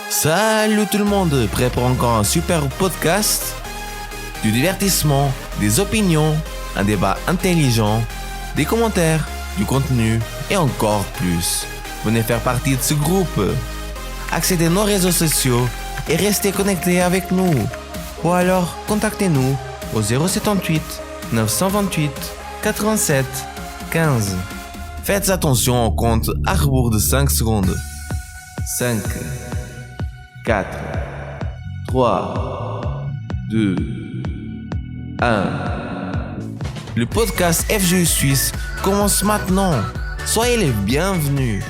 Salut tout le monde, prêt pour encore un super podcast? Du divertissement, des opinions, un débat intelligent, des commentaires, du contenu et encore plus. Venez faire partie de ce groupe. Accédez à nos réseaux sociaux et restez connectés avec nous. Ou alors, contactez-nous au 078 928 87 15. Faites attention, on compte à rebours de 5 secondes. 5, 4, 3, 2, 1. Le podcast FGU Suisse commence maintenant. Soyez les bienvenus.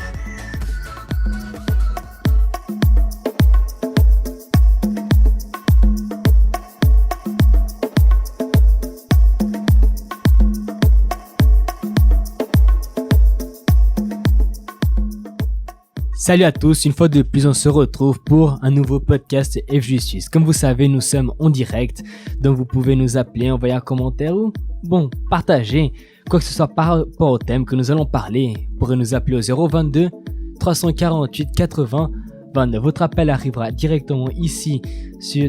Salut à tous, une fois de plus on se retrouve pour un nouveau podcast FGU Suisse. Comme vous savez, nous sommes en direct, donc vous pouvez nous appeler, envoyer un commentaire ou partager quoi que ce soit par rapport au thème que nous allons parler. Vous pourrez nous appeler au 022 348 80 29. Votre appel arrivera directement ici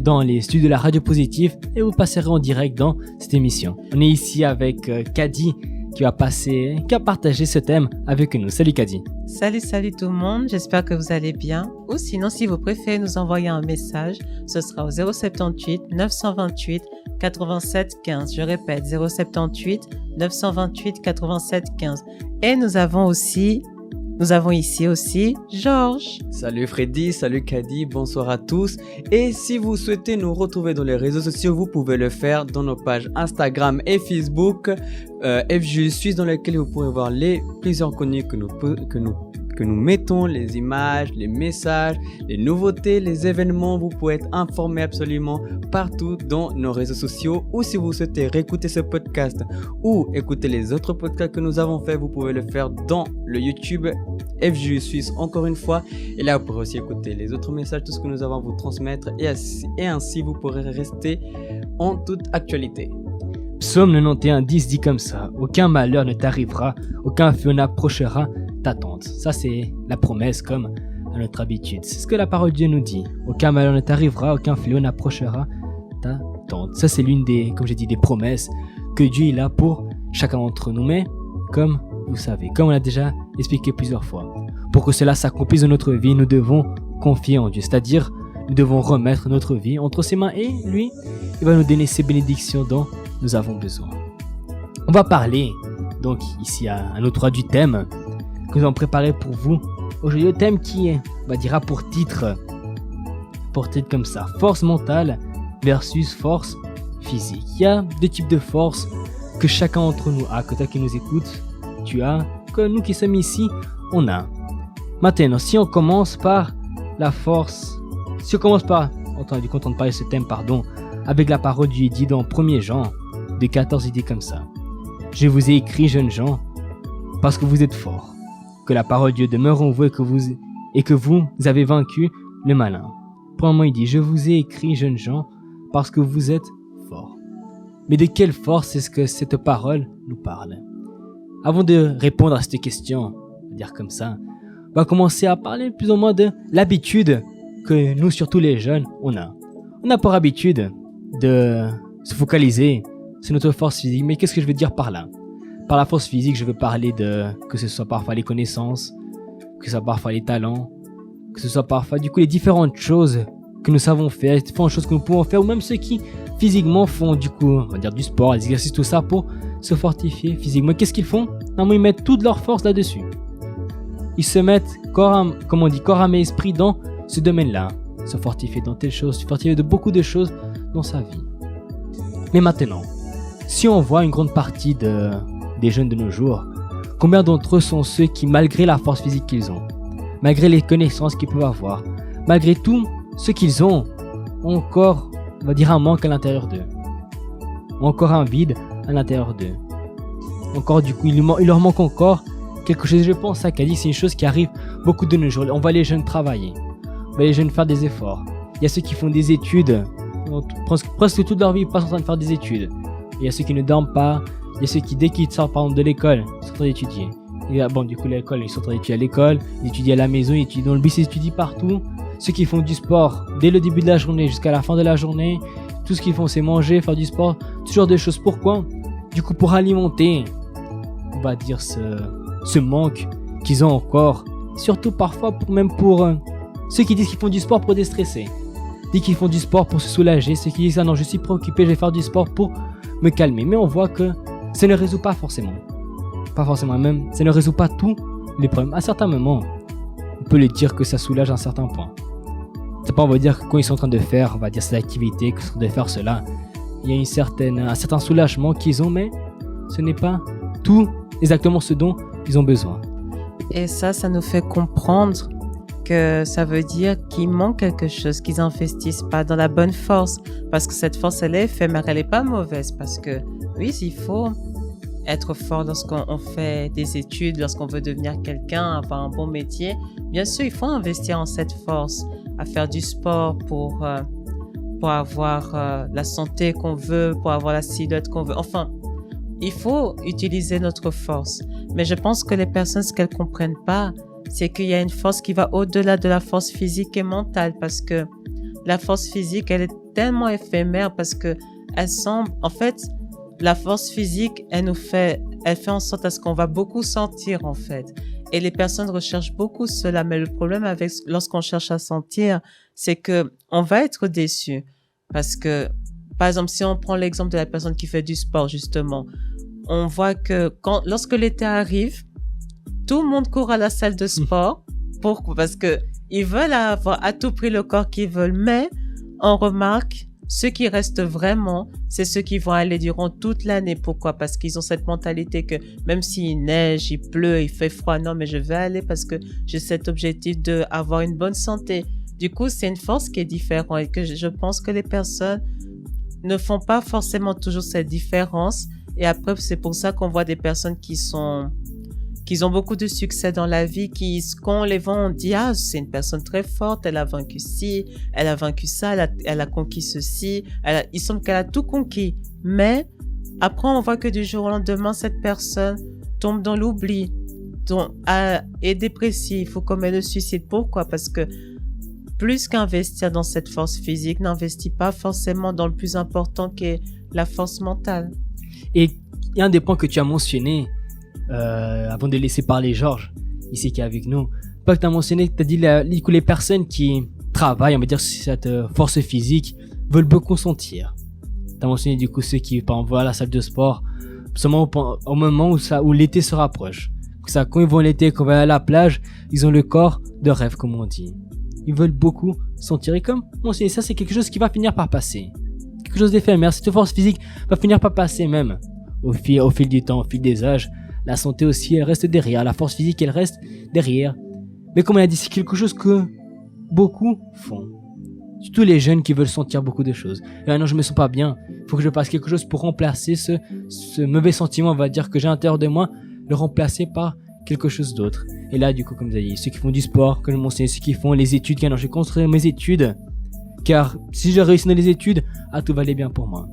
dans les studios de la Radio Positive et vous passerez en direct dans cette émission. On est ici avec Kadi qui va partager ce thème avec nous. Salut Kadi. Salut tout le monde, j'espère que vous allez bien. Ou sinon, si vous préférez nous envoyer un message, ce sera au 078 928 87 15. Je répète, 078 928 87 15. Et nous avons ici aussi Georges. Salut Freddy, salut Kadi, bonsoir à tous. Et si vous souhaitez nous retrouver dans les réseaux sociaux, vous pouvez le faire dans nos pages Instagram et Facebook FGU Suisse, dans lesquelles vous pourrez voir plusieurs contenus que nous mettons, les images, les messages, les nouveautés, les événements. Vous pouvez être informé absolument partout dans nos réseaux sociaux. Ou si vous souhaitez réécouter ce podcast ou écouter les autres podcasts que nous avons fait, vous pouvez le faire dans le YouTube FGU Suisse encore une fois. Et là, vous pourrez aussi écouter les autres messages, tout ce que nous avons à vous transmettre. Et ainsi, vous pourrez rester en toute actualité. Psaume 91, 10 dit comme ça: aucun malheur ne t'arrivera, aucun feu n'approchera ta tente. Ça, c'est la promesse comme à notre habitude. C'est ce que la parole de Dieu nous dit. Aucun malheur ne t'arrivera, aucun fléau n'approchera ta tente. Ça, c'est l'une des, comme j'ai dit, des promesses que Dieu il a pour chacun d'entre nous. Mais, comme vous savez, comme on l'a déjà expliqué plusieurs fois, pour que cela s'accomplisse dans notre vie, nous devons confier en Dieu. C'est-à-dire, nous devons remettre notre vie entre ses mains et lui, il va nous donner ses bénédictions dont nous avons besoin. On va parler, donc ici à notre droit du thème que nous avons préparé pour vous. Aujourd'hui, le thème qui a pour titre comme ça: force mentale versus force physique. Il y a deux types de force que chacun d'entre nous a, que toi qui nous écoutes, tu as, que nous qui sommes ici, on a. Maintenant, si on commence par la force, entendre parler de ce thème, avec la parole du dit dans 1er Jean de 14, il dit comme ça: je vous ai écrit, jeunes gens, parce que vous êtes forts, que la parole de Dieu demeure en vous et que vous avez vaincu le malin. Premièrement, il dit: je vous ai écrit, jeunes gens, parce que vous êtes forts. Mais de quelle force est-ce que cette parole nous parle? Avant de répondre à cette question, on va dire comme ça, on va commencer à parler plus ou moins de l'habitude que nous, surtout les jeunes, on a. On a pour habitude de se focaliser sur notre force physique. Mais qu'est-ce que je veux dire par là? Par la force physique, je veux parler que ce soit parfois les connaissances, que ce soit parfois les talents, que ce soit parfois les différentes choses que nous savons faire, les différentes choses que nous pouvons faire, ou même ceux qui physiquement font on va dire du sport, des exercices, tout ça pour se fortifier physiquement. Qu'est-ce qu'ils font? Normalement, ils mettent toute leur force là-dessus. Ils se mettent corps âme et esprit dans ce domaine-là, se fortifier dans telle chose, se fortifier de beaucoup de choses dans sa vie. Mais maintenant, si on voit une grande partie des jeunes de nos jours, combien d'entre eux sont ceux qui, malgré la force physique qu'ils ont, malgré les connaissances qu'ils peuvent avoir, malgré tout ce qu'ils ont encore, on va dire, un manque à l'intérieur d'eux, encore un vide à l'intérieur d'eux, encore il leur manque encore quelque chose. Je pense à Kadi, c'est une chose qui arrive beaucoup de nos jours. On voit les jeunes travailler, on voit les jeunes faire des efforts. Il y a ceux qui font des études, presque toute leur vie ils passent en train de faire des études. Il y a ceux qui ne dorment pas, il y a ceux qui, dès qu'ils sortent par exemple de l'école, ils sont en train d'étudier. Et l'école, ils sont en train d'étudier à l'école, ils étudient à la maison, ils étudient dans le bus, ils étudient partout. ceux qui font du sport dès le début de la journée jusqu'à la fin de la journée, tout ce qu'ils font c'est manger, faire du sport, ce genre de choses. Pourquoi? Du coup pour alimenter, on va dire ce manque qu'ils ont encore, surtout parfois même pour ceux qui disent qu'ils font du sport pour déstresser, disent qu'ils font du sport pour se soulager, ceux qui disent ah non je suis préoccupé, je vais faire du sport pour me calmer. Mais on voit que ça ne résout pas forcément même, ça ne résout pas tous les problèmes. À certains moments, on peut le dire que ça soulage à un certain point. C'est pas on va dire que quand ils sont en train de faire, on va dire cette activité, qu'ils sont en train de faire cela, il y a un certain soulagement qu'ils ont, mais ce n'est pas tout exactement ce dont ils ont besoin. Et ça nous fait comprendre que ça veut dire qu'il manque quelque chose, qu'ils n'investissent pas dans la bonne force. Parce que cette force, elle est éphémère, elle n'est pas mauvaise. Parce que oui, il faut être fort lorsqu'on fait des études, lorsqu'on veut devenir quelqu'un, avoir un bon métier. Bien sûr, il faut investir en cette force, à faire du sport pour avoir la santé qu'on veut, pour avoir la silhouette qu'on veut. Enfin, il faut utiliser notre force. Mais je pense que les personnes, ce qu'elles comprennent pas, c'est qu'il y a une force qui va au-delà de la force physique et mentale, parce que la force physique, elle est tellement éphémère parce que elle semble, en fait, la force physique, elle fait en sorte à ce qu'on va beaucoup sentir, en fait. Et les personnes recherchent beaucoup cela. Mais le problème lorsqu'on cherche à sentir, c'est que on va être déçu. Parce que, par exemple, si on prend l'exemple de la personne qui fait du sport, justement, on voit que lorsque l'été arrive, tout le monde court à la salle de sport. Pourquoi? Parce que ils veulent avoir à tout prix le corps qu'ils veulent. Mais on remarque, ceux qui restent vraiment, c'est ceux qui vont aller durant toute l'année. Pourquoi? Parce qu'ils ont cette mentalité que même s'il neige, il pleut, il fait froid, non, mais je vais aller parce que j'ai cet objectif d'avoir une bonne santé. Du coup, c'est une force qui est différente et que je pense que les personnes ne font pas forcément toujours cette différence. Et après, c'est pour ça qu'on voit des personnes qui ont beaucoup de succès dans la vie, quand on les voit, on dit, ah, c'est une personne très forte, elle a vaincu ci, elle a vaincu ça, elle a conquis ceci, il semble qu'elle a tout conquis. Mais après, on voit que du jour au lendemain, cette personne tombe dans l'oubli, est dépressive ou commet le suicide. Pourquoi? Parce que plus qu'investir dans cette force physique, n'investit pas forcément dans le plus important qui est la force mentale. Et il y a un des points que tu as mentionné, avant de laisser parler Georges, ici qui est avec nous, pas que tu as mentionné, tu as dit que les personnes qui travaillent, on va dire, sur cette force physique, veulent beaucoup sentir. Tu as mentionné du coup ceux qui vont à la salle de sport, seulement au moment où l'été se rapproche. Ça, quand ils vont l'été, quand ils vont à la plage, ils ont le corps de rêve, comme on dit. Ils veulent beaucoup sentir. Et comme mentionné, ça c'est quelque chose qui va finir par passer. Quelque chose d'éphémère. Cette force physique va finir par passer même au fil du temps, au fil des âges. La santé aussi, elle reste derrière. La force physique, elle reste derrière. Mais comme on a dit, c'est quelque chose que beaucoup font. Surtout les jeunes qui veulent sentir beaucoup de choses. Et non, je me sens pas bien. Il faut que je fasse quelque chose pour remplacer ce mauvais sentiment, on va dire, que j'ai à l'intérieur de moi, le remplacer par quelque chose d'autre. Et là, du coup, comme vous avez dit, ceux qui font du sport, comme je mentionnais, ceux qui font les études, car non, j'ai construit mes études. Car si je réussis dans les études, tout va aller bien pour moi.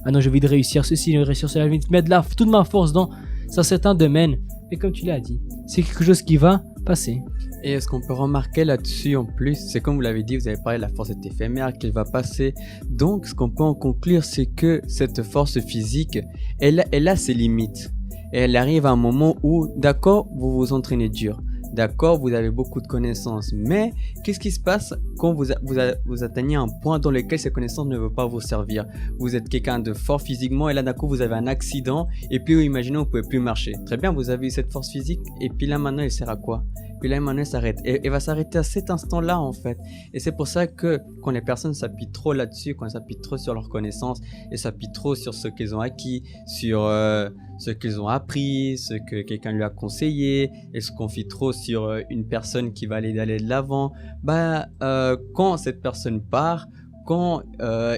Ah non, j'ai envie de réussir ceci, je vais réussir cela, je vais mettre toute ma force dans certains domaines. Mais comme tu l'as dit, c'est quelque chose qui va passer. Et ce qu'on peut remarquer là-dessus en plus, c'est comme vous l'avez dit, vous avez parlé de la force est éphémère, qu'elle va passer. Donc, ce qu'on peut en conclure, c'est que cette force physique, elle a ses limites. Et elle arrive à un moment où, d'accord, vous vous entraînez dur. D'accord, vous avez beaucoup de connaissances. Mais, qu'est-ce qui se passe quand vous atteignez un point dans lequel ces connaissances ne veulent pas vous servir? Vous êtes quelqu'un de fort physiquement et là, d'un coup, vous avez un accident. Et puis, imaginez, vous ne pouvez plus marcher. Très bien, vous avez eu cette force physique. Et puis là, maintenant, elle sert à quoi? Puis là, maintenant, elle s'arrête. Elle va s'arrêter à cet instant-là, en fait. Et c'est pour ça que quand les personnes s'appuient trop là-dessus, quand elles s'appuient trop sur leurs connaissances, et s'appuient trop sur ce qu'ils ont acquis, sur ce qu'ils ont appris, ce que quelqu'un lui a conseillé, et se confient trop sur une personne qui va aller de l'avant, quand cette personne part, quand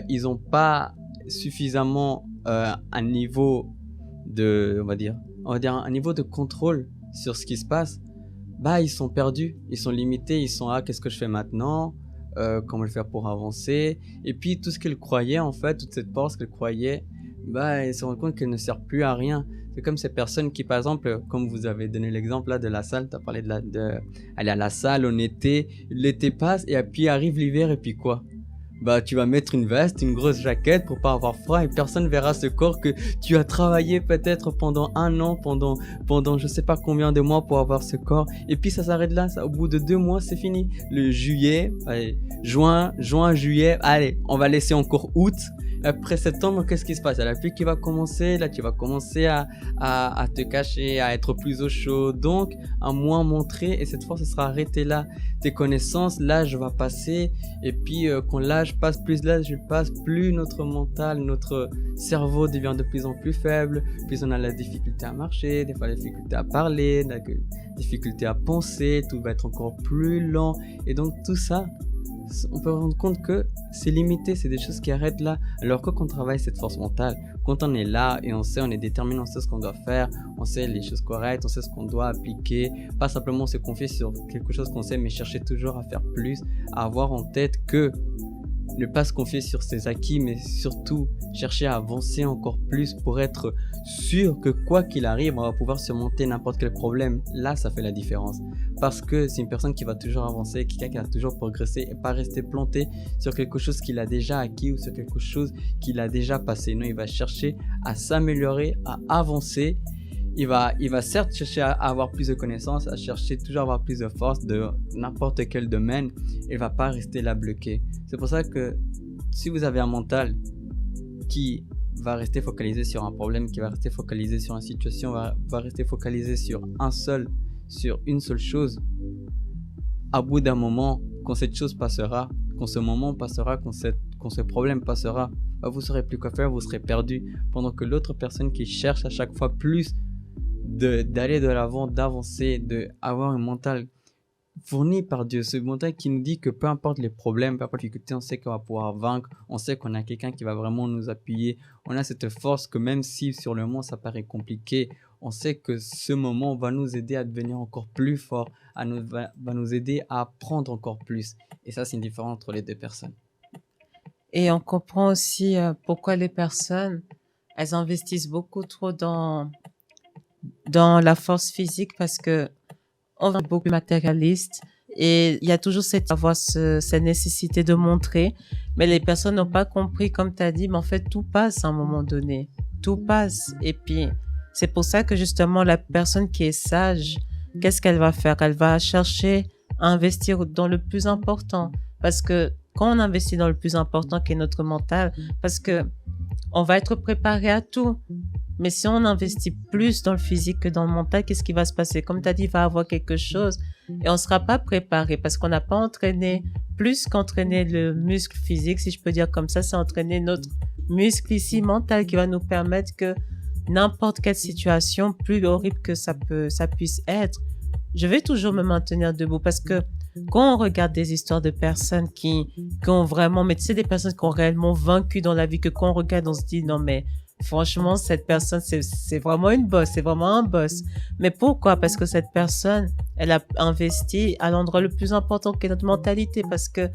ils n'ont pas suffisamment un niveau de, on va dire un niveau de contrôle sur ce qui se passe, ils sont perdus, ils sont limités, ils sont qu'est-ce que je fais maintenant, comment le faire pour avancer, et puis tout ce qu'ils croyaient en fait, toute cette force qu'ils croyaient, ils se rendent compte qu'elle ne sert plus à rien. C'est comme ces personnes qui, par exemple, comme vous avez donné l'exemple là de la salle, tu as parlé aller à la salle en été, l'été passe et puis arrive l'hiver et puis quoi? Bah, tu vas mettre une veste, une grosse jaquette pour pas avoir froid et personne verra ce corps que tu as travaillé peut-être pendant 1 an, pendant je sais pas combien de mois pour avoir ce corps. Et puis ça s'arrête là, au bout de 2 mois, c'est fini. Le juillet, allez, juin, juillet, allez, on va laisser encore août. Après septembre, qu'est-ce qui se passe? Il y a la pluie qui va commencer, là tu vas commencer à te cacher, à être plus au chaud, donc à moins montrer, et cette fois ce sera arrêté là. Tes connaissances, l'âge va passer, et puis quand l'âge passe, plus notre mental, notre cerveau devient de plus en plus faible, plus on a la difficulté à marcher, des fois la difficulté à parler, la difficulté à penser, tout va être encore plus lent, et donc tout ça, on peut rendre compte que c'est limité, c'est des choses qui arrêtent là. Alors que quand on travaille cette force mentale, quand on est là et on sait, on est déterminé, on sait ce qu'on doit faire, on sait les choses correctes, on sait ce qu'on doit appliquer, pas simplement se confier sur quelque chose qu'on sait, mais chercher toujours à faire plus, à avoir en tête que ne pas se confier sur ses acquis, mais surtout chercher à avancer encore plus pour être sûr que quoi qu'il arrive, on va pouvoir surmonter n'importe quel problème. Là, ça fait la différence. Parce que c'est une personne qui va toujours avancer, quelqu'un qui va toujours progresser et pas rester planté sur quelque chose qu'il a déjà acquis ou sur quelque chose qu'il a déjà passé. Non, il va chercher à s'améliorer, à avancer. Il va certes chercher à avoir plus de connaissances, à chercher toujours à avoir plus de force de n'importe quel domaine. Il ne va pas rester là bloqué. C'est pour ça que si vous avez un mental qui va rester focalisé sur un problème, qui va rester focalisé sur une situation, va rester focalisé sur une seule chose, à bout d'un moment, quand cette chose passera, quand ce moment passera, quand ce problème passera, bah vous ne saurez plus quoi faire, vous serez perdu. Pendant que l'autre personne qui cherche à chaque fois plus d'aller de l'avant, d'avancer, d'avoir un mental fourni par Dieu, ce mental qui nous dit que peu importe les problèmes, peu importe les difficultés, on sait qu'on va pouvoir vaincre, on sait qu'on a quelqu'un qui va vraiment nous appuyer, on a cette force que même si sur le moment ça paraît compliqué, on sait que ce moment va nous aider à devenir encore plus fort, va nous aider à apprendre encore plus. Et ça, c'est une différence entre les deux personnes. Et on comprend aussi pourquoi les personnes, elles investissent beaucoup trop dans la force physique, parce que on est beaucoup plus matérialiste et il y a toujours cette nécessité de montrer, mais les personnes n'ont pas compris, comme tu as dit, mais en fait tout passe à un moment donné, tout passe. Et puis c'est pour ça que justement la personne qui est sage, qu'est-ce qu'elle va faire? Elle va chercher à investir dans le plus important, parce que quand on investit dans le plus important qui est notre mental, parce que on va être préparé à tout. Mais si on investit plus dans le physique que dans le mental, qu'est-ce qui va se passer? Comme tu as dit, il va y avoir quelque chose et on ne sera pas préparé parce qu'on n'a pas entraîné, plus qu'entraîner le muscle physique, si je peux dire comme ça, c'est entraîner notre muscle ici mental qui va nous permettre que n'importe quelle situation, plus horrible que ça puisse être, je vais toujours me maintenir debout, parce que quand on regarde des histoires de personnes qui ont vraiment, mais tu sais, des personnes qui ont réellement vaincu dans la vie, que quand on regarde, on se dit non mais franchement, cette personne, c'est vraiment une boss, c'est vraiment un boss. Mais pourquoi? Parce que cette personne, elle a investi à l'endroit le plus important qui est notre mentalité, parce que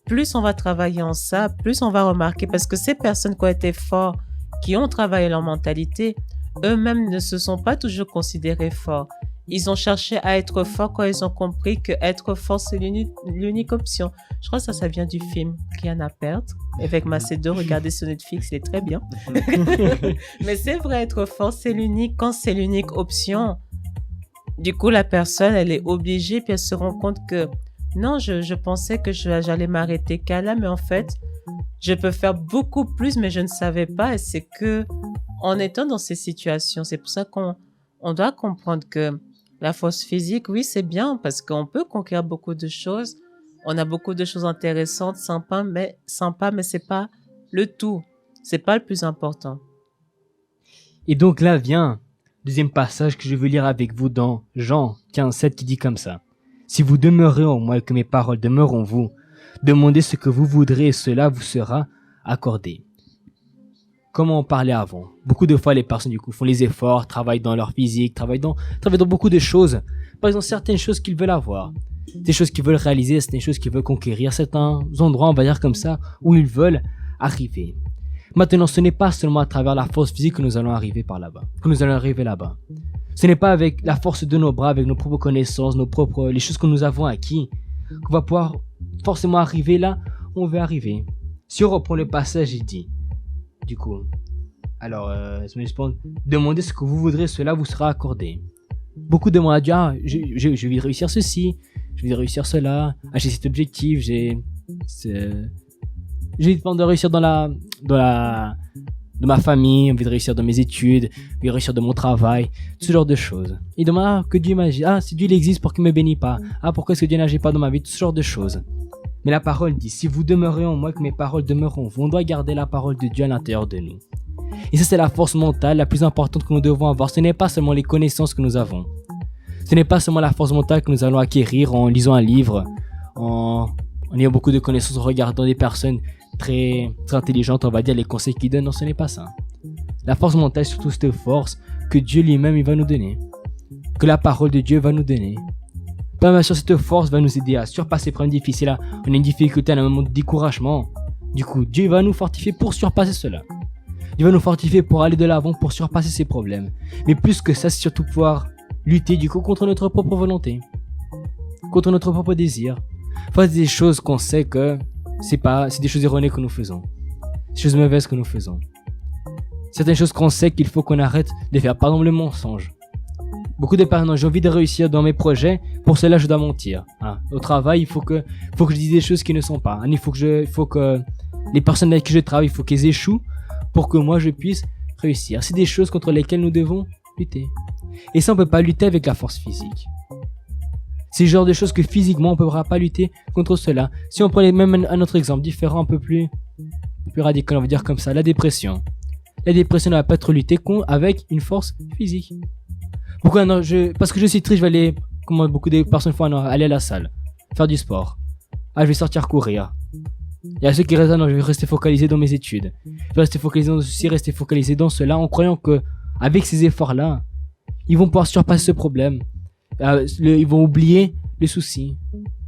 plus on va travailler en ça, plus on va remarquer, parce que ces personnes qui ont été forts, qui ont travaillé leur mentalité, eux-mêmes ne se sont pas toujours considérés forts. Ils ont cherché à être forts quand ils ont compris que être fort, c'est l'unique option. Je crois que ça vient du film Rien à perdre, avec Macedo. Regardez sur Netflix, il est très bien. Mais c'est vrai, être fort, c'est l'unique. Quand c'est l'unique option, du coup, la personne, elle est obligée, puis elle se rend compte que non, je pensais que j'allais m'arrêter qu'à là, mais en fait, je peux faire beaucoup plus, mais je ne savais pas. Et c'est que en étant dans ces situations, c'est pour ça qu'on doit comprendre que la force physique, oui, c'est bien parce qu'on peut conquérir beaucoup de choses. On a beaucoup de choses intéressantes, sympas, mais c'est pas le tout. C'est pas le plus important. Et donc là vient le deuxième passage que je veux lire avec vous dans Jean 15:7 qui dit comme ça. Si vous demeurez en moi et que mes paroles demeurent en vous, demandez ce que vous voudrez et cela vous sera accordé. Comme on parlait avant, beaucoup de fois les personnes du coup font les efforts, travaillent dans leur physique, travaillent dans beaucoup de choses. Par exemple, certaines choses qu'ils veulent avoir, des choses qu'ils veulent réaliser, certaines choses qu'ils veulent conquérir, certains endroits, on va dire comme ça, où ils veulent arriver. Maintenant, ce n'est pas seulement à travers la force physique que nous allons arriver là-bas. Ce n'est pas avec la force de nos bras, avec nos propres connaissances, les choses que nous avons acquis, qu'on va pouvoir forcément arriver là où on veut arriver. Si on reprend le passage, il dit, du coup, alors, demandez ce que vous voudrez, cela vous sera accordé. Beaucoup demandent à Dieu, je vais réussir ceci, je vais réussir cela, j'ai cet objectif, j'ai envie de réussir dans ma famille, j'ai envie de réussir dans mes études, j'ai envie de réussir dans mon travail, ce genre de choses. Ils demandent que Dieu m'agisse, si Dieu il existe, pourquoi il ne me bénit pas, pourquoi est-ce que Dieu n'agit pas dans ma vie, ce genre de choses. Mais la parole dit, si vous demeurez en moi, que mes paroles demeureront en vous, on doit garder la parole de Dieu à l'intérieur de nous. Et ça, c'est la force mentale la plus importante que nous devons avoir. Ce n'est pas seulement les connaissances que nous avons. Ce n'est pas seulement la force mentale que nous allons acquérir en lisant un livre, en ayant beaucoup de connaissances, en regardant des personnes très intelligentes, on va dire, les conseils qu'ils donnent. Non, ce n'est pas ça. La force mentale, c'est surtout cette force que Dieu lui-même il va nous donner. Que la parole de Dieu va nous donner. Bien sûr, cette force va nous aider à surpasser les problèmes difficiles. On a une difficulté, un moment de découragement. Du coup, Dieu va nous fortifier pour surpasser cela. Il va nous fortifier pour aller de l'avant, pour surpasser ces problèmes. Mais plus que ça, c'est surtout pouvoir lutter du coup contre notre propre volonté, contre notre propre désir. Face des choses qu'on sait que c'est des choses erronées que nous faisons, des choses mauvaises que nous faisons. Certaines choses qu'on sait qu'il faut qu'on arrête de faire, par exemple le mensonge. Beaucoup de personnes, j'ai envie de réussir dans mes projets, pour cela je dois mentir. Au travail, il faut que je dise des choses qui ne sont pas. Il faut que les personnes avec qui je travaille, il faut qu'elles échouent pour que moi je puisse réussir. C'est des choses contre lesquelles nous devons lutter. Et ça, on ne peut pas lutter avec la force physique. C'est le genre de choses que physiquement, on ne pourra pas lutter contre cela. Si on prenait même un autre exemple différent, un peu plus radical, on va dire comme ça, la dépression. La dépression ne va pas être luttée avec une force physique. Pourquoi non, parce que je suis triste, je vais aller, comme beaucoup de personnes font, aller à la salle, faire du sport. Je vais sortir courir. Il y a ceux qui restent, non, je vais rester focalisé dans mes études. Je vais rester focalisé dans ceci, rester focalisé dans cela, en croyant que avec ces efforts-là, ils vont pouvoir surpasser ce problème. Ils vont oublier les soucis.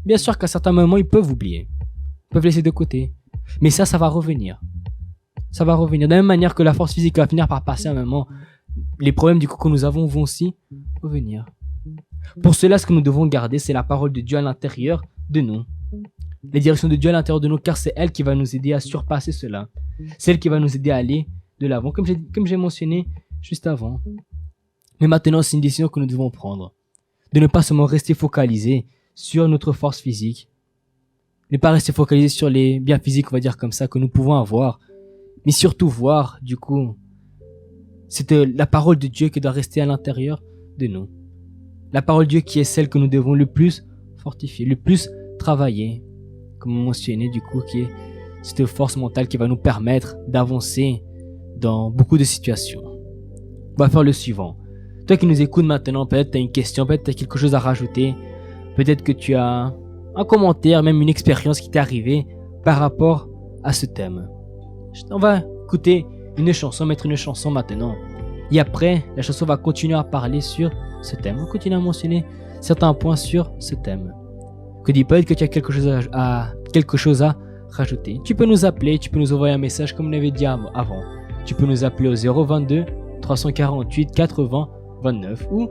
Bien sûr qu'à certains moments, ils peuvent oublier. Ils peuvent laisser de côté. Mais ça va revenir. Ça va revenir. De la même manière que la force physique va finir par passer à un moment, les problèmes du coup que nous avons vont aussi revenir. Pour cela, ce que nous devons garder, c'est la parole de Dieu à l'intérieur de nous. Les directions de Dieu à l'intérieur de nous, car c'est elle qui va nous aider à surpasser cela. C'est elle qui va nous aider à aller de l'avant, comme j'ai mentionné juste avant. Mais maintenant, c'est une décision que nous devons prendre. De ne pas seulement rester focalisé sur notre force physique. Ne pas rester focalisé sur les biens physiques, on va dire comme ça, que nous pouvons avoir. Mais surtout voir, du coup, c'est la parole de Dieu qui doit rester à l'intérieur de nous. La parole de Dieu qui est celle que nous devons le plus fortifier, le plus travailler. Comme mentionné, du coup, qui est cette force mentale qui va nous permettre d'avancer dans beaucoup de situations. On va faire le suivant. Toi qui nous écoutes maintenant, peut-être tu as une question, peut-être tu as quelque chose à rajouter, peut-être que tu as un commentaire, même une expérience qui t'est arrivée par rapport à ce thème. On va écouter mettre une chanson maintenant. Et après, la chanson va continuer à parler sur ce thème. On continue à mentionner certains points sur ce thème. Que dit peut-être que tu as quelque chose à rajouter. Tu peux nous appeler, tu peux nous envoyer un message comme on avait dit avant. Tu peux nous appeler au 022 348 80 29 ou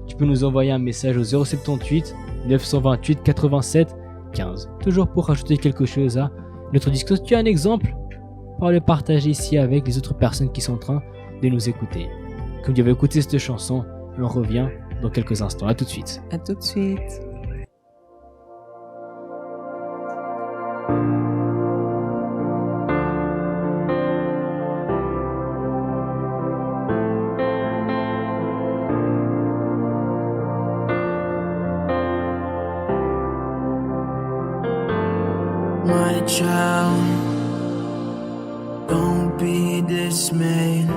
tu peux nous envoyer un message au 078 928 87 15. Toujours pour rajouter quelque chose à notre discours. Si tu as un exemple, pour le partager ici avec les autres personnes qui sont en train de nous écouter. Comme tu vas écouter cette chanson, on revient dans quelques instants. À tout de suite. À tout de suite. My child, don't be dismayed.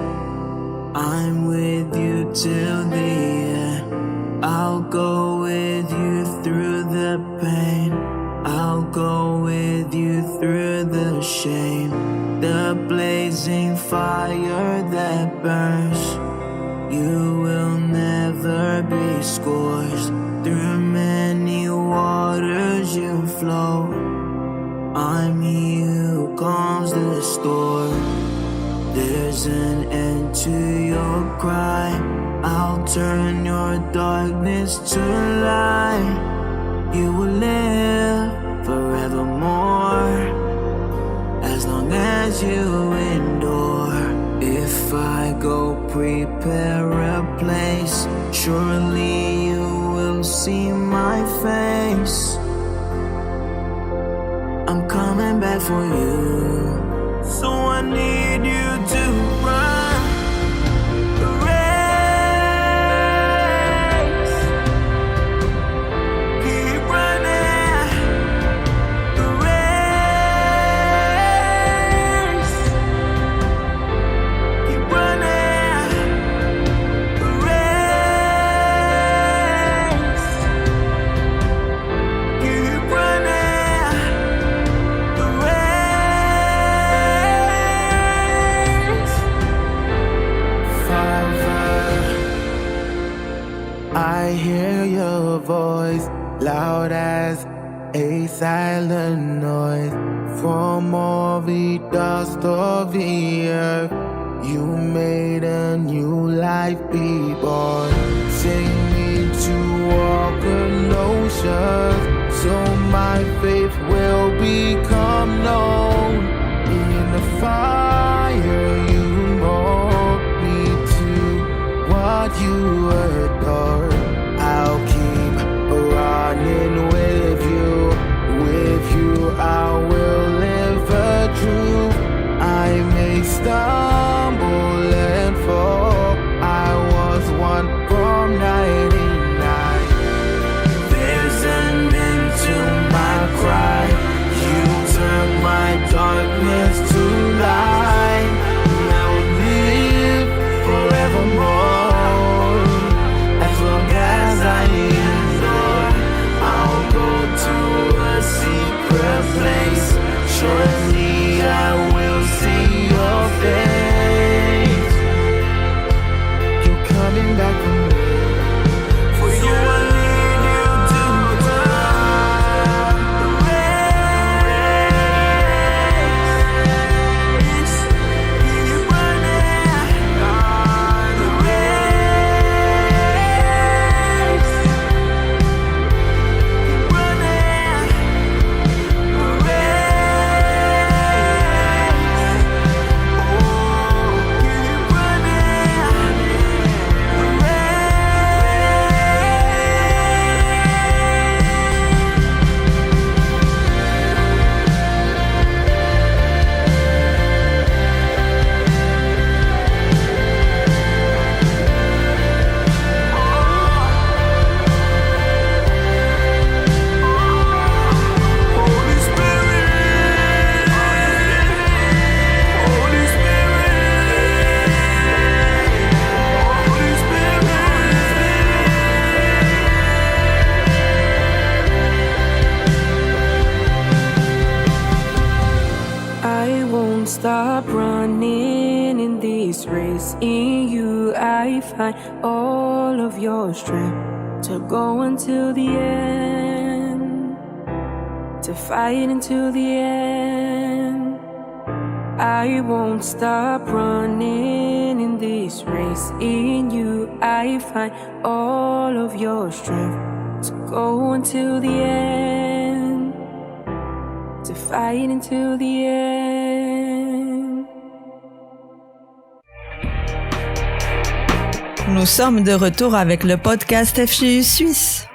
I'm with you till the end. I'll go with you through the pain. I'll go with you through the shame. The blazing fire that burns. You will never be scorched. Through many waters you flow. I'm he who calms the storm. There's an end to your cry. I'll turn your darkness to light. You will live forevermore, as long as you endure. If I go prepare a place, surely you will see my face. I'm coming back for you, so I need you to run the race. Keep running the race. Keep running the race. Keep running the race. Father, I hear your voice, loud as a silent noise. From all the dust of the earth, you made a new life be born. Sing me to walk on oceans, so my faith will become known. In the fire you mold me to what you adore. I'll keep running with you. With you I will live a truth. I may stumble and fall. I was one from 99. There's an end to my cry. You turn my darkness to light. I will live forevermore, as long as I endure. I'll go to a secret place. Surely I will see your face. You're coming back for me. For you, I need you to run the race. Keep running the race. Keep running the race. Oh, keep running the Holy Spirit, Holy Spirit, Holy Spirit. I won't stop running in this race. In you I find all of your strength to go until the end, to fight until the end. I won't stop running in this race. In you I find all of your strength to go until the end, to fight until the end. Nous sommes de retour avec le podcast FGU Suisse.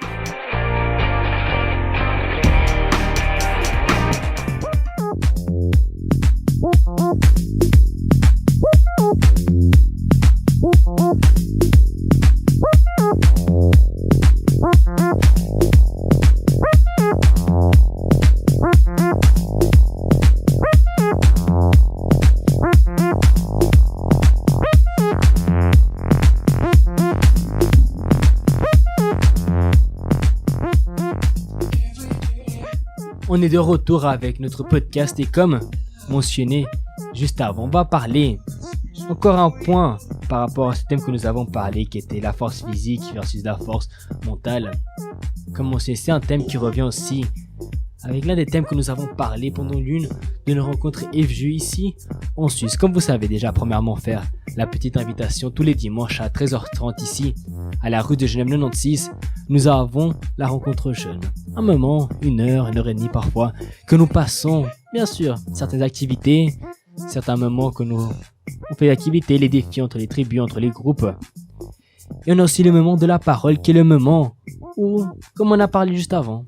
On est de retour avec notre podcast et comme mentionné juste avant, on va parler encore un point par rapport à ce thème que nous avons parlé qui était la force physique versus la force mentale. Comme on sait, c'est un thème qui revient aussi avec l'un des thèmes que nous avons parlé pendant l'une de nos rencontres FJU ici en Suisse. Comme vous savez déjà, premièrement, faire la petite invitation tous les dimanches à 13h30 ici, à la rue de Genève 96, nous avons la rencontre jeune. Un moment, 1h et demie parfois, que nous passons, bien sûr, certaines activités, certains moments que nous on fait l'activité, les défis entre les tribus, entre les groupes. Et on a aussi le moment de la parole, qui est le moment où, comme on a parlé juste avant,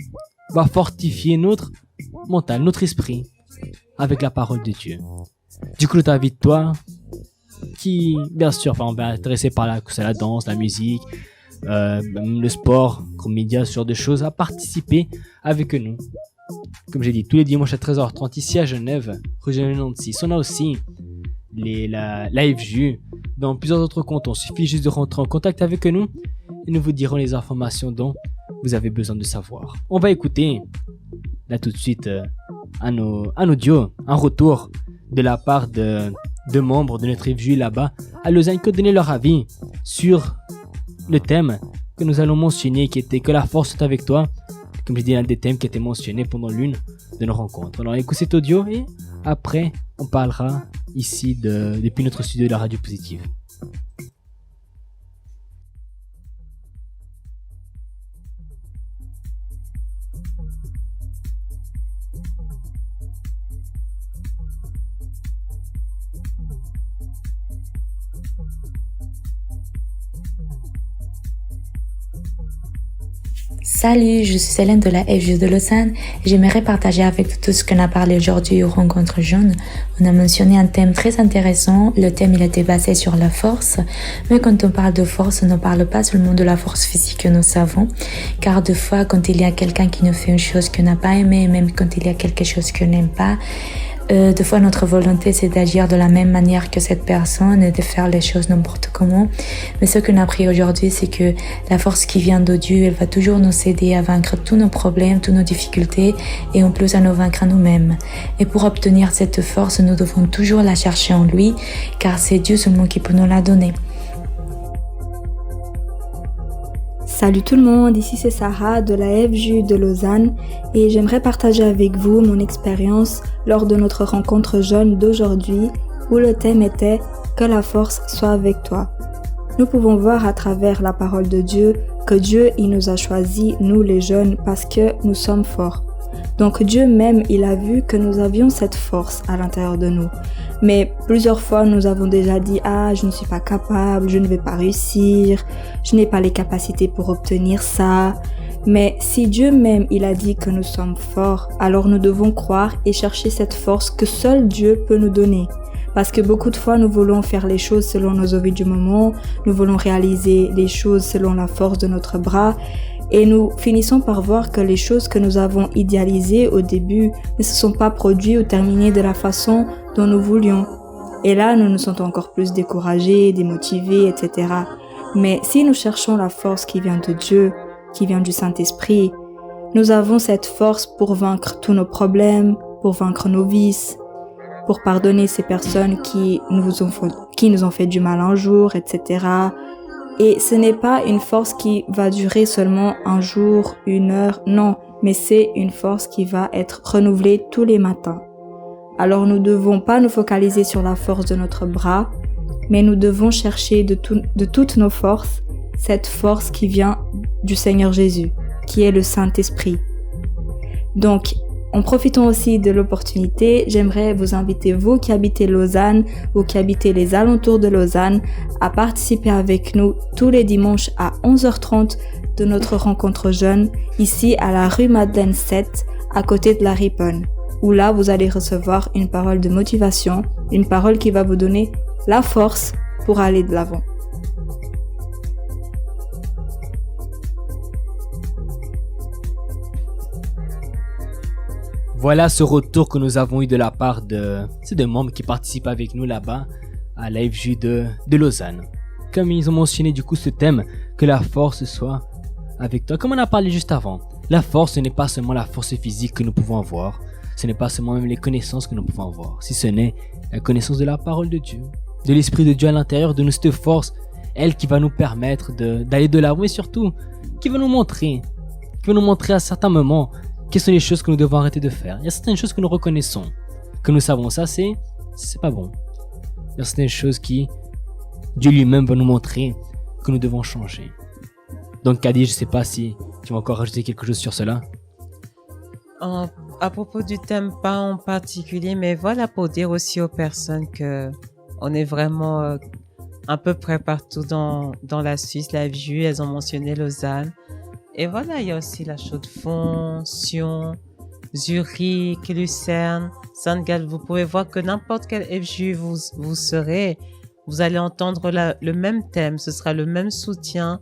on va fortifier notre mental, notre esprit, avec la parole de Dieu. Du coup, je t'invite, toi, qui, bien sûr, on va intéressé par la danse, la musique, le sport, comme média, ce genre de choses, à participer avec nous. Comme j'ai dit, tous les dimanches à 13h30 ici à Genève, rue Genève 96. On a aussi la FJU dans plusieurs autres cantons. Il suffit juste de rentrer en contact avec nous et nous vous dirons les informations dont vous avez besoin de savoir. On va écouter là tout de suite un audio, un retour de la part de membres de notre FJU là-bas à Lausanne qui ont donné leur avis sur le thème que nous allons mentionner, qui était que la force est avec toi. Comme je dis, un des thèmes qui était mentionné pendant l'une de nos rencontres. Alors écoute cet audio et après on parlera ici depuis notre studio de la Radio Positive. Salut, je suis Hélène de la FJU de Lausanne et j'aimerais partager avec vous tout ce qu'on a parlé aujourd'hui aux rencontres jeunes. On a mentionné un thème très intéressant. Le thème, il était basé sur la force. Mais quand on parle de force, on ne parle pas seulement de la force physique que nous savons. Car des fois, quand il y a quelqu'un qui nous fait une chose qu'on n'a pas aimée, même quand il y a quelque chose qu'on n'aime pas, des fois, notre volonté, c'est d'agir de la même manière que cette personne et de faire les choses n'importe comment. Mais ce qu'on a appris aujourd'hui, c'est que la force qui vient de Dieu, elle va toujours nous aider à vaincre tous nos problèmes, toutes nos difficultés et en plus à nous vaincre nous-mêmes. Et pour obtenir cette force, nous devons toujours la chercher en lui, car c'est Dieu seulement qui peut nous la donner. Salut tout le monde, ici c'est Sarah de la FJU de Lausanne et j'aimerais partager avec vous mon expérience lors de notre rencontre jeune d'aujourd'hui où le thème était « Que la force soit avec toi ». Nous pouvons voir à travers la parole de Dieu que Dieu il nous a choisis, nous les jeunes, parce que nous sommes forts. Donc Dieu même, il a vu que nous avions cette force à l'intérieur de nous. Mais plusieurs fois, nous avons déjà dit « Ah, je ne suis pas capable, je ne vais pas réussir, je n'ai pas les capacités pour obtenir ça. » Mais si Dieu même, il a dit que nous sommes forts, alors nous devons croire et chercher cette force que seul Dieu peut nous donner. Parce que beaucoup de fois, nous voulons faire les choses selon nos envies du moment, nous voulons réaliser les choses selon la force de notre bras, et nous finissons par voir que les choses que nous avons idéalisées au début ne se sont pas produites ou terminées de la façon dont nous voulions. Et là, nous nous sentons encore plus découragés, démotivés, etc. Mais si nous cherchons la force qui vient de Dieu, qui vient du Saint-Esprit, nous avons cette force pour vaincre tous nos problèmes, pour vaincre nos vices, pour pardonner ces personnes qui nous ont fait du mal un jour, etc. Et ce n'est pas une force qui va durer seulement un jour, une heure, non, mais c'est une force qui va être renouvelée tous les matins. Alors nous ne devons pas nous focaliser sur la force de notre bras, mais nous devons chercher de toutes nos forces cette force qui vient du Seigneur Jésus, qui est le Saint-Esprit. Donc, en profitant aussi de l'opportunité, j'aimerais vous inviter, vous qui habitez Lausanne ou qui habitez les alentours de Lausanne, à participer avec nous tous les dimanches à 11h30 de notre rencontre jeune, ici à la rue Madeleine 7, à côté de la Riponne, où là vous allez recevoir une parole de motivation, une parole qui va vous donner la force pour aller de l'avant. Voilà ce retour que nous avons eu de la part de membres qui participent avec nous là-bas à la FJU de Lausanne. Comme ils ont mentionné du coup ce thème, que la force soit avec toi. Comme on a parlé juste avant, la force ce n'est pas seulement la force physique que nous pouvons avoir, ce n'est pas seulement même les connaissances que nous pouvons avoir, si ce n'est la connaissance de la parole de Dieu, de l'Esprit de Dieu à l'intérieur de nous, cette force, elle qui va nous permettre d'aller de l'avant et surtout qui va nous montrer à certains moments quelles sont les choses que nous devons arrêter de faire. Il y a certaines choses que nous reconnaissons, que nous savons, ça c'est pas bon. Il y a certaines choses qui, Dieu lui-même va nous montrer que nous devons changer. Donc Kadi, je sais pas si tu vas encore rajouter quelque chose sur cela. À propos du thème, pas en particulier, mais voilà, pour dire aussi aux personnes que on est vraiment à peu près partout dans la Suisse, la FJU, elles ont mentionné Lausanne. Et voilà, il y a aussi la Chaux-de-Fonds, Sion, Zurich, Lucerne, Saint-Gall. Vous pouvez voir que n'importe quel FJU vous serez, vous allez entendre le même thème, ce sera le même soutien,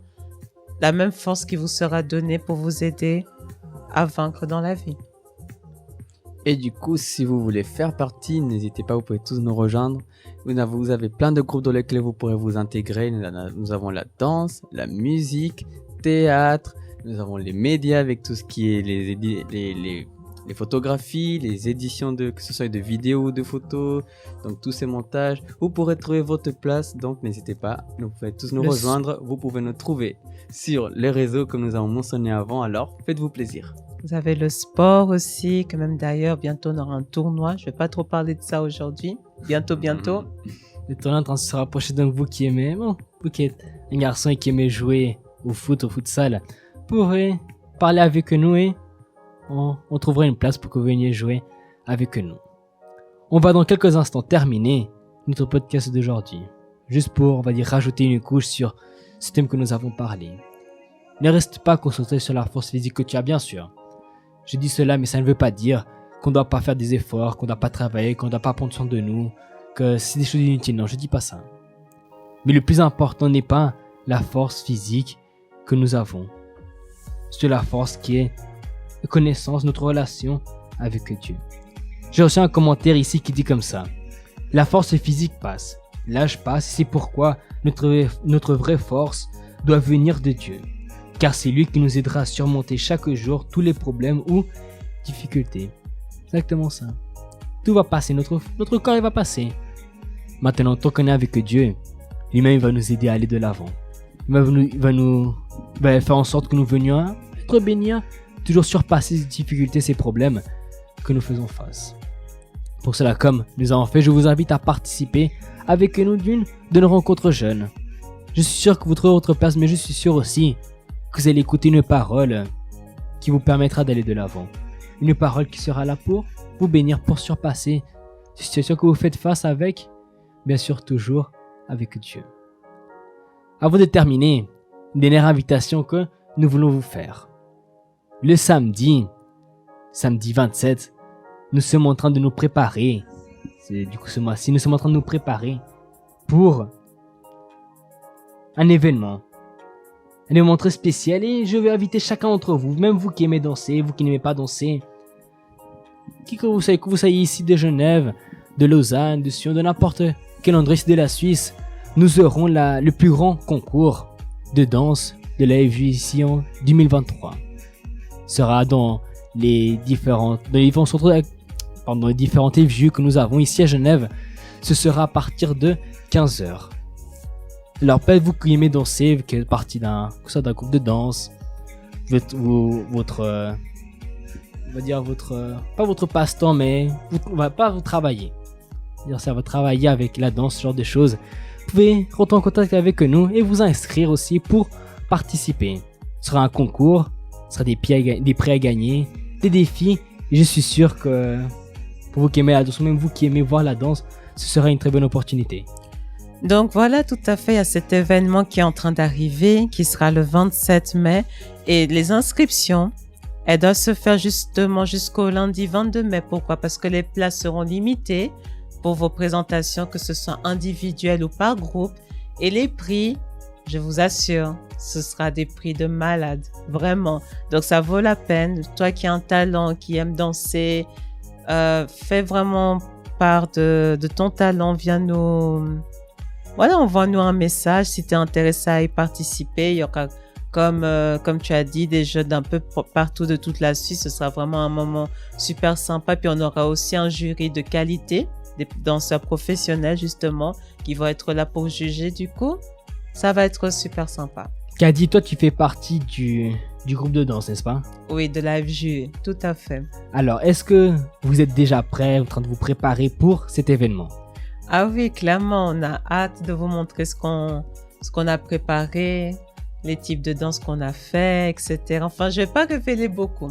la même force qui vous sera donnée pour vous aider à vaincre dans la vie. Et du coup, si vous voulez faire partie, n'hésitez pas, vous pouvez tous nous rejoindre. Vous avez plein de groupes dans lesquels vous pourrez vous intégrer. Nous avons la danse, la musique, théâtre, nous avons les médias avec tout ce qui est les photographies, les éditions que ce soit de vidéos ou de photos, donc tous ces montages. Vous pourrez trouver votre place, donc n'hésitez pas, vous pouvez tous nous rejoindre. Vous pouvez nous trouver sur les réseaux comme nous avons mentionné avant, alors faites-vous plaisir. Vous avez le sport aussi, que même d'ailleurs, bientôt on aura un tournoi. Je ne vais pas trop parler de ça aujourd'hui. Bientôt. Le tournoi est en train de se rapprocher, donc vous qui aimez, vous qui êtes un garçon et qui aimez jouer au futsal, vous pourrez parler avec nous et on trouvera une place pour que vous veniez jouer avec nous. On va dans quelques instants terminer notre podcast d'aujourd'hui. Juste pour, on va dire, rajouter une couche sur ce thème que nous avons parlé. Ne reste pas concentré sur la force physique que tu as, bien sûr. Je dis cela, mais ça ne veut pas dire qu'on ne doit pas faire des efforts, qu'on ne doit pas travailler, qu'on ne doit pas prendre soin de nous, que c'est des choses inutiles. Non, je dis pas ça. Mais le plus important n'est pas la force physique que nous avons. C'est la force qui est la connaissance, notre relation avec Dieu. J'ai reçu un commentaire ici qui dit comme ça. La force physique passe, l'âge passe, c'est pourquoi notre vraie force doit venir de Dieu. Car c'est lui qui nous aidera à surmonter chaque jour tous les problèmes ou difficultés. Exactement ça. Tout va passer, notre corps il va passer. Maintenant, tant qu'on est avec Dieu, lui-même il va nous aider à aller de l'avant. Il va faire en sorte que nous venions être bénis, toujours surpasser ces difficultés, ces problèmes que nous faisons face. Pour cela, comme nous avons fait, je vous invite à participer avec nous de nos rencontres jeunes. Je suis sûr que vous trouverez votre place, mais je suis sûr aussi que vous allez écouter une parole qui vous permettra d'aller de l'avant. Une parole qui sera là pour vous bénir, pour surpasser ces situations que vous faites face avec, bien sûr toujours avec Dieu. Avant de terminer, une dernière invitation que nous voulons vous faire. Le samedi 27, nous sommes en train de nous préparer, c'est du coup ce mois-ci, nous sommes en train de nous préparer pour un événement très spécial et je vais inviter chacun d'entre vous, même vous qui aimez danser, vous qui n'aimez pas danser, que vous soyez ici de Genève, de Lausanne, de Sion, de n'importe quel endroit ici de la Suisse, nous aurons le plus grand concours de danse de la FJU ici en 2023. Sera dans les différentes FJU que nous avons ici à Genève. Ce sera à partir de 15h. Alors, peut-être vous qui aimez danser, vous qui êtes partie d'un groupe de danse, pas votre passe-temps, mais on va pas vous travailler. C'est-à-dire, ça va travailler avec la danse, ce genre de choses. Vous pouvez rentrer en contact avec nous et vous inscrire aussi pour participer. Ce sera un concours, ce sera des prix à gagner, des défis. Et je suis sûr que pour vous qui aimez la danse, ou même vous qui aimez voir la danse, ce sera une très bonne opportunité. Donc voilà, tout à fait, il y a cet événement qui est en train d'arriver, qui sera le 27 mai. Et les inscriptions, elles doivent se faire justement jusqu'au lundi 22 mai. Pourquoi? Parce que les places seront limitées pour vos présentations, que ce soit individuelles ou par groupe. Et les prix, je vous assure, ce sera des prix de malade, vraiment. Donc ça vaut la peine. Toi qui as un talent, qui aime danser, fais vraiment part de ton talent. Viens nous... Voilà, envoie-nous un message si tu es intéressé à y participer. Il y aura, comme tu as dit, des jeux d'un peu partout de toute la Suisse. Ce sera vraiment un moment super sympa. Puis on aura aussi un jury de qualité, des danseurs professionnels justement, qui vont être là pour juger. Du coup, ça va être super sympa. Kadi, toi tu fais partie du groupe de danse, n'est-ce pas? Oui, de la FJU, tout à fait. Alors, est-ce que vous êtes déjà prêts, en train de vous préparer pour cet événement? Ah oui, clairement, on a hâte de vous montrer ce qu'on a préparé, les types de danse qu'on a fait, etc. Enfin, je vais pas révéler beaucoup.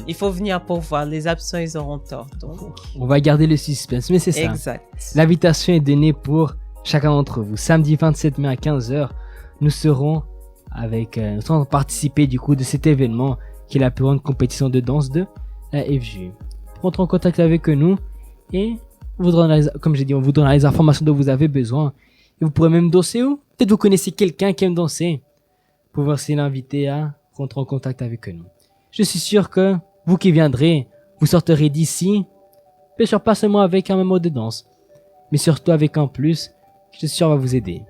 Il faut venir pour voir. Les absents, ils auront tort. Donc. On va garder le suspense, mais c'est ça. Exact. L'invitation est donnée pour chacun d'entre vous. Samedi 27 mai à 15h, nous serons nous serons participer du coup de cet événement qui est la plus grande compétition de danse de la FJU. Rentrez en contact avec nous et comme j'ai dit, on vous donnera les informations dont vous avez besoin. Et vous pourrez même danser ou peut-être vous connaissez quelqu'un qui aime danser. Pour voir si l'inviter à rentrer en contact avec nous. Je suis sûr que vous qui viendrez, vous sortirez d'ici, bien sûr pas seulement avec un mémo de danse, mais surtout avec un plus, je suis sûr va vous aider.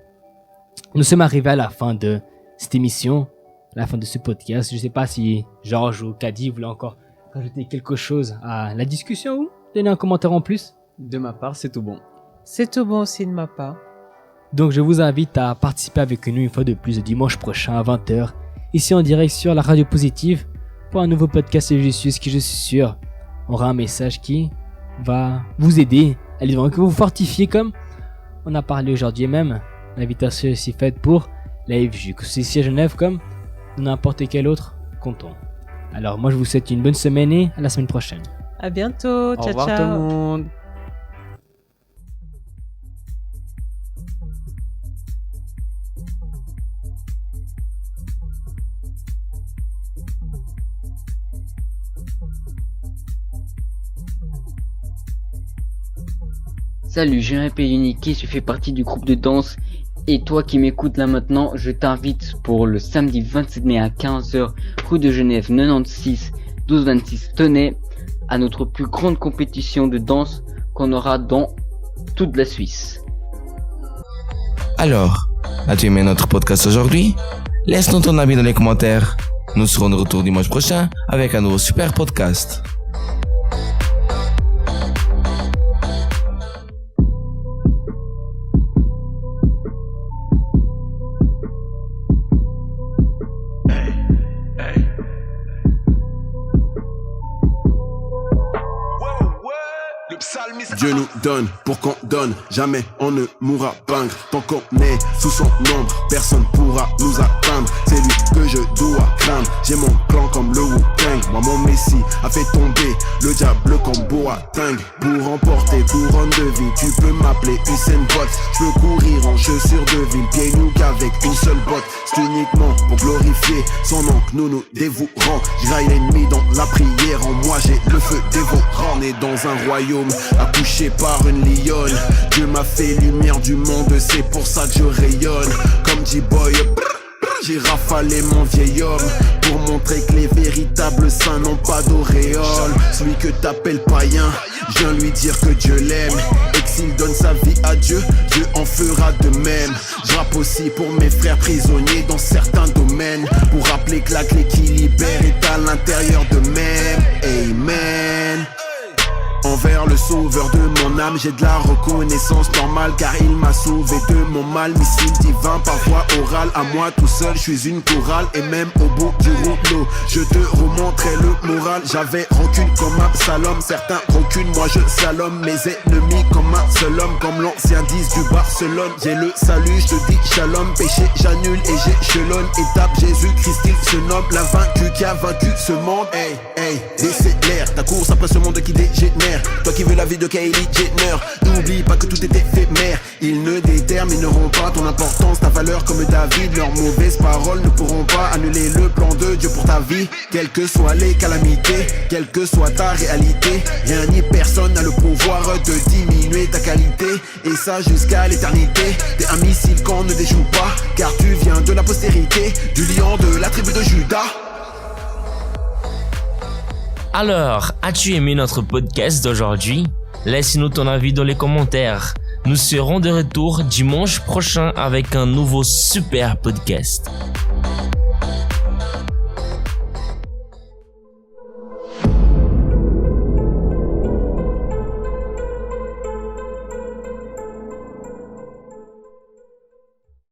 Nous sommes arrivés à la fin de cette émission, à la fin de ce podcast. Je ne sais pas si Georges ou Kadi voulaient encore rajouter quelque chose à la discussion ou donner un commentaire en plus. De ma part, c'est tout bon. C'est tout bon aussi de ma part. Donc je vous invite à participer avec nous une fois de plus le dimanche prochain à 20h, ici en direct sur la radio positive, pour un nouveau podcast FJSUS qui, je suis sûr, aura un message qui va vous aider à aller devant, que vous fortifiez comme on a parlé aujourd'hui, et même l'invitation est aussi faite pour la FJU, que c'est ici à Genève comme n'importe quel autre canton. Alors moi je vous souhaite une bonne semaine et à la semaine prochaine. À bientôt. Au Ciao, revoir ciao. tout le monde. Salut, je m'appelle Uniki, je fais partie du groupe de danse. Et toi qui m'écoutes là maintenant, je t'invite pour le samedi 27 mai à 15h, rue de Genève 96 1226 Tenay, à notre plus grande compétition de danse qu'on aura dans toute la Suisse. Alors, as-tu aimé notre podcast aujourd'hui? Laisse-nous ton avis dans les commentaires. Nous serons de retour dimanche prochain avec un nouveau super podcast. Dieu nous donne pour qu'on donne, jamais on ne mourra vaincre. Tant qu'on est sous son ombre, personne pourra nous atteindre. C'est lui que je dois craindre, j'ai mon clan comme le Wu-Tang. Moi mon Messi a fait tomber le diable comme Boateng. Pour remporter couronne de vie, tu peux m'appeler Usain Bolt. Je peux courir en chaussures de ville, pieds nus qu'avec une seule botte. C'est uniquement pour glorifier son nom que nous nous dévouerons. J'raille l'ennemi dans la prière, en moi j'ai le feu dévorant. Né dans un royaume accouché par une lionne, Dieu m'a fait lumière du monde, c'est pour ça que je rayonne. Comme G-Boy, j'ai rafalé mon vieil homme pour montrer que les véritables saints n'ont pas d'auréole. Celui que t'appelles païen, je viens lui dire que Dieu l'aime et que s'il donne sa vie à Dieu, Dieu en fera de même. Je rappe aussi pour mes frères prisonniers dans certains domaines, pour rappeler que la clé qui libère est à l'intérieur d'eux-mêmes. Amen. Envers le sauveur de mon âme, j'ai de la reconnaissance normale, car il m'a sauvé de mon mal. Missile divin par voie orale, à moi tout seul, je suis une chorale. Et même au bout du rouleau, je te remontrerai le moral. J'avais rancune comme un Salom, certains rancune, moi je salome mes ennemis comme un seul homme, comme l'ancien 10 du Barcelone. J'ai le salut, je te dis shalom, péché j'annule et j'échelonne. Étape Jésus-Christ, il se nomme l'invaincu qui a vaincu ce monde. Hey, hey, décélère ta course après ce monde qui dégénère. Toi qui veux la vie de Kylie Jenner, n'oublie pas que tout est éphémère. Ils ne détermineront pas ton importance, ta valeur comme David. Leurs mauvaises paroles ne pourront pas annuler le plan de Dieu pour ta vie. Quelles que soient les calamités, quelle que soit ta réalité, rien ni personne n'a le pouvoir de diminuer ta qualité. Et ça jusqu'à l'éternité. T'es un missile qu'on ne déjoue pas, car tu viens de la postérité, du lion de la tribu de Judas. Alors, as-tu aimé notre podcast d'aujourd'hui? Laisse-nous ton avis dans les commentaires. Nous serons de retour dimanche prochain avec un nouveau super podcast.